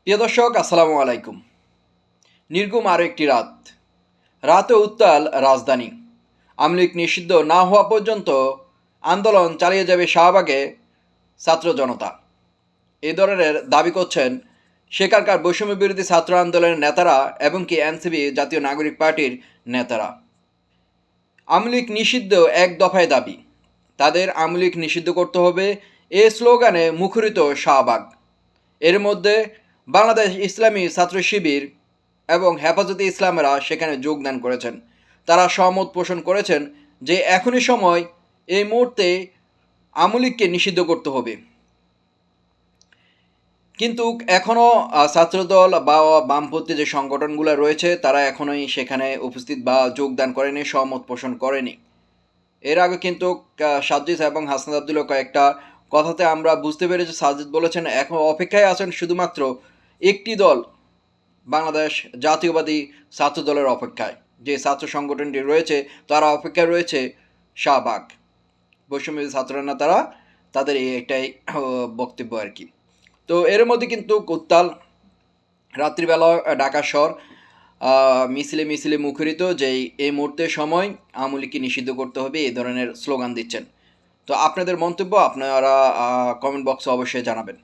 প্রিয় দর্শক, আসসালামু আলাইকুম। নির্ঘুম আরও একটি রাত। রাতে উত্তাল রাজধানী। আওয়ামী লীগ নিষিদ্ধ না হওয়া পর্যন্ত আন্দোলন চালিয়ে যাবে শাহবাগে ছাত্র জনতা। এই ধরনের দাবি করছেন সেখানকার বৈষম্য বিরোধী ছাত্র আন্দোলনের নেতারা এবং কি এনসিপি জাতীয় নাগরিক পার্টির নেতারা। আওয়ামী লীগ নিষিদ্ধ এক দফায় দাবি। তাদের আওয়ামী লীগ নিষিদ্ধ করতে হবে, এ স্লোগানে মুখরিত শাহবাগ। এর মধ্যে বাংলাদেশ ইসলামী ছাত্র শিবির এবং হেফাজতে ইসলামেরা সেখানে যোগদান করেছেন। তারা সহমত পোষণ করেছেন যে এখনই সময়, এই মুহূর্তে আওয়ামী লীগকে নিষিদ্ধ করতে হবে। কিন্তু এখনও ছাত্রদল বা বামপন্থী যে সংগঠনগুলো রয়েছে তারা এখনোই সেখানে উপস্থিত বা যোগদান করেনি, সহমত পোষণ করেনি। এর আগে কিন্তু সাজ্জিদ এবং হাসনাত আবদুল্লাহ কয়েকটা কথাতে আমরা বুঝতে পেরেছি, সাজ্জিদ বলেছেন এখন অপেক্ষায় আছেন শুধুমাত্র একটি দল, বাংলাদেশ জাতীয়বাদী ছাত্র দলের অপেক্ষায়। যে ছাত্র সংগঠনটি রয়েছে তারা অপেক্ষায় রয়েছে শাহবাগ। বৈষম্য ছাত্ররা তারা তাদের এই একটাই বক্তব্য আর কি। তো এর মধ্যে কিন্তু উত্তাল রাত্রিবেলা ঢাকা শহর মিছিলে মিছিলে মুখরিত, যেই এই মুহূর্তে সময় আওয়ামী লীগকে নিষিদ্ধ করতে হবে এই ধরনের স্লোগান দিচ্ছেন। তো আপনাদের মন্তব্য আপনারা কমেন্ট বক্সে অবশ্যই জানাবেন।